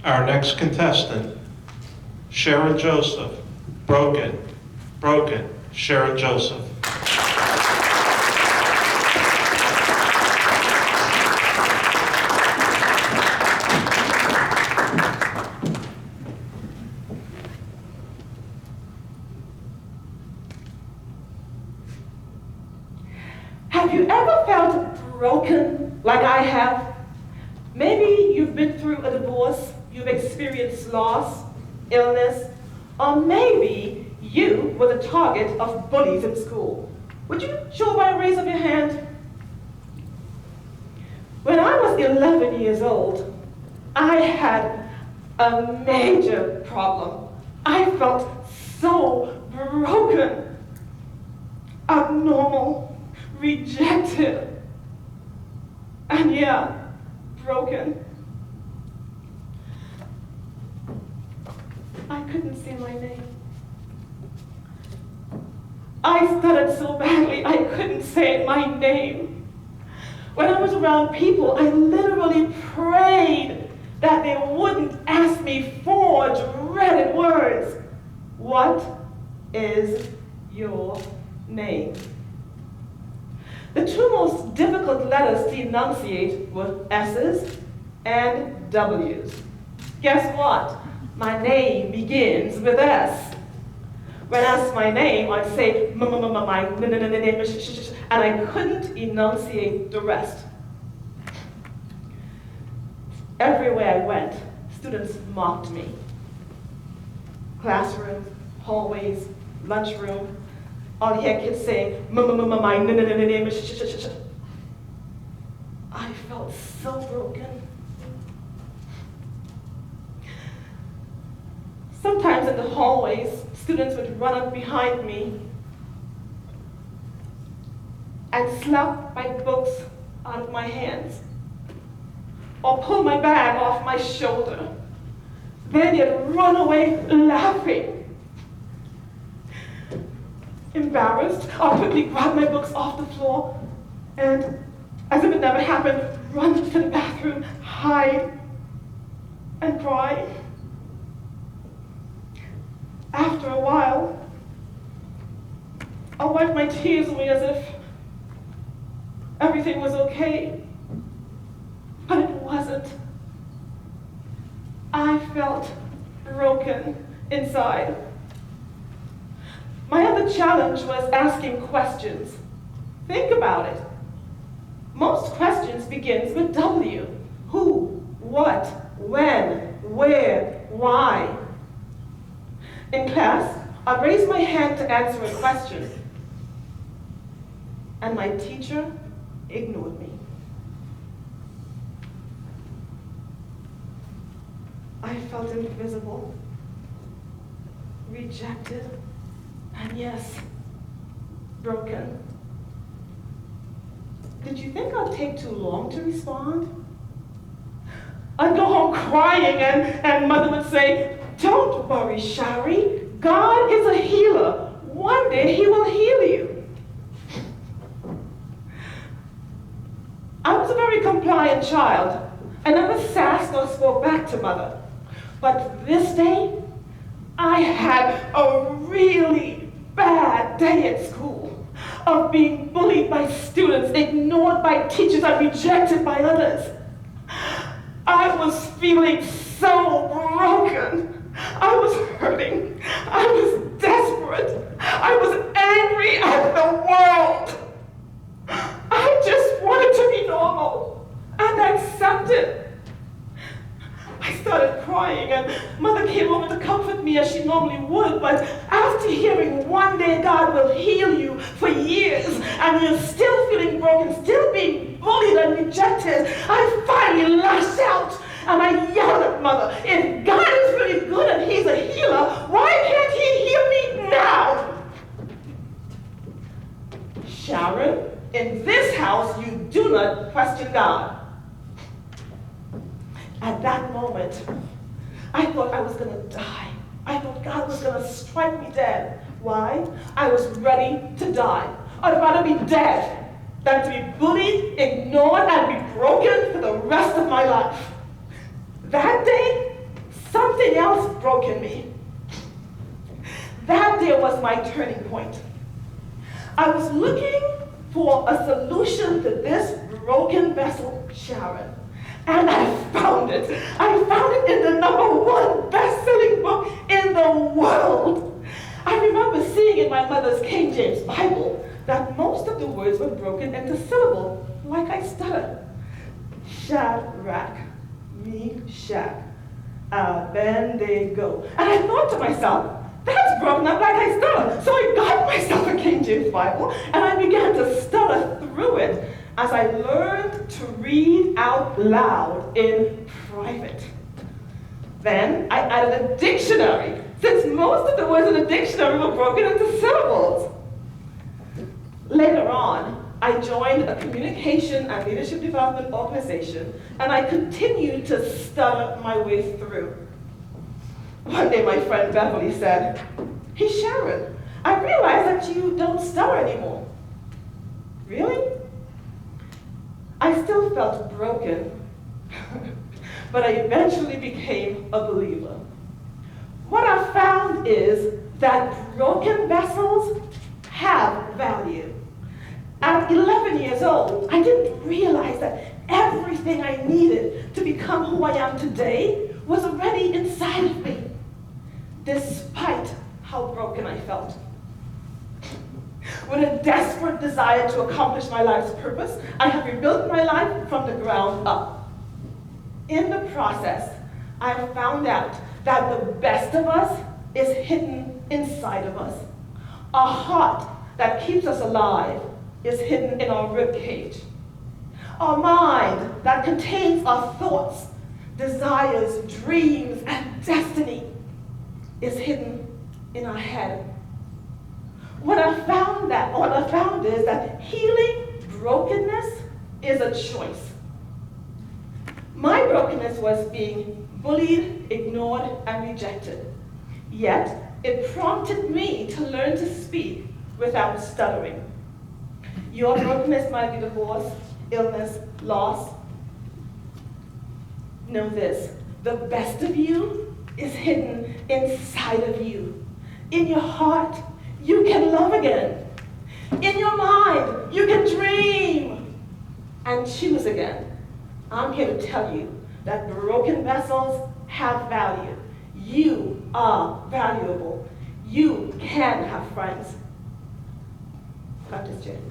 Our next contestant, Sharon Joseph. Broken, broken, Sharon Joseph. Have you ever felt broken like I have? Maybe you've been through a divorce, you've experienced loss, illness, or maybe you were the target of bullies in school. Would you show by a raise of your hand? When I was 11 years old, I had a major problem. I felt so broken, abnormal, rejected, and yeah, broken. I couldn't say my name. I stuttered so badly I couldn't say my name. When I was around people, I literally prayed that they wouldn't ask me four dreaded words. What is your name? The two most difficult letters to enunciate were S's and W's. Guess what? My name begins with S. When asked my name, I'd say my name, and I couldn't enunciate the rest. Everywhere I went, students mocked me. Classrooms, hallways, lunchroom, all you hear kids saying my name. I felt so broken. Sometimes in the hallways, students would run up behind me and slap my books out of my hands or pull my bag off my shoulder. Then they'd run away laughing. Embarrassed, I'll quickly grab my books off the floor and, as if it never happened, run to the bathroom, hide, and cry. After a while, I wiped my tears away as if everything was okay, but it wasn't. I felt broken inside. My other challenge was asking questions. Think about it. Most questions begins with W. Who, what, when, where, why. In class, I'd raise my hand to answer a question, and my teacher ignored me. I felt invisible, rejected, and yes, broken. Did you think I'd take too long to respond? I'd go home crying, and Mother would say, "Don't worry, Shari. God is a healer. One day he will heal you." I was a very compliant child. I never sassed or spoke back to Mother. But this day, I had a really bad day at school of being bullied by students, ignored by teachers, and rejected by others. I was feeling so broken. I was hurting. I was desperate. I was angry at the world. I just wanted to be normal and accepted. I started crying, and Mother came over to comfort me as she normally would, but after hearing one day God will heal you for years, and you're still feeling broken, still being bullied and rejected, I finally lashed out, and I yelled at Mother, "If God is really good and he's a healer, why can't he heal me now?" Sharon, in this house, you do not question God. At that moment, I thought I was going to die. I thought God was going to strike me dead. Why? I was ready to die. I'd rather be dead than to be bullied, ignored, and be broken for the rest of my life. That day, something else broke in me. That day was my turning point. I was looking for a solution to this broken vessel, Sharon, and I found it. I found it in the #1 best-selling book in the world. I remember seeing in my mother's King James Bible that most of the words were broken into syllables, like I stuttered. Shadrach, Meshach, Abednego. And I thought to myself, that's broken up like I stutter. So I got myself a King James Bible, and I began to stutter through it as I learned to read out loud in private. Then I added a dictionary, since most of the words in the dictionary were broken into syllables. Later on, I joined a communication and leadership development organization, and I continued to stutter my way through. One day my friend Beverly said, "Hey Sharon, I realize that you don't stutter anymore." Really? I still felt broken, but I eventually became a believer. What I found is that broken vessels have value. At 11 years old, I didn't realize that everything I needed to become who I am today was already inside of me, despite how broken I felt. With a desperate desire to accomplish my life's purpose, I have rebuilt my life from the ground up. In the process, I found out that the best of us is hidden inside of us. A heart that keeps us alive is hidden in our rib cage. Our mind that contains our thoughts, desires, dreams, and destiny is hidden in our head. What I found is that healing brokenness is a choice. My brokenness was being bullied, ignored, and rejected. Yet, it prompted me to learn to speak without stuttering. Your brokenness might be divorce, illness, loss. Know this, the best of you is hidden inside of you. In your heart, you can love again. In your mind, you can dream and choose again. I'm here to tell you that broken vessels have value. You are valuable. You can have friends. Contestant.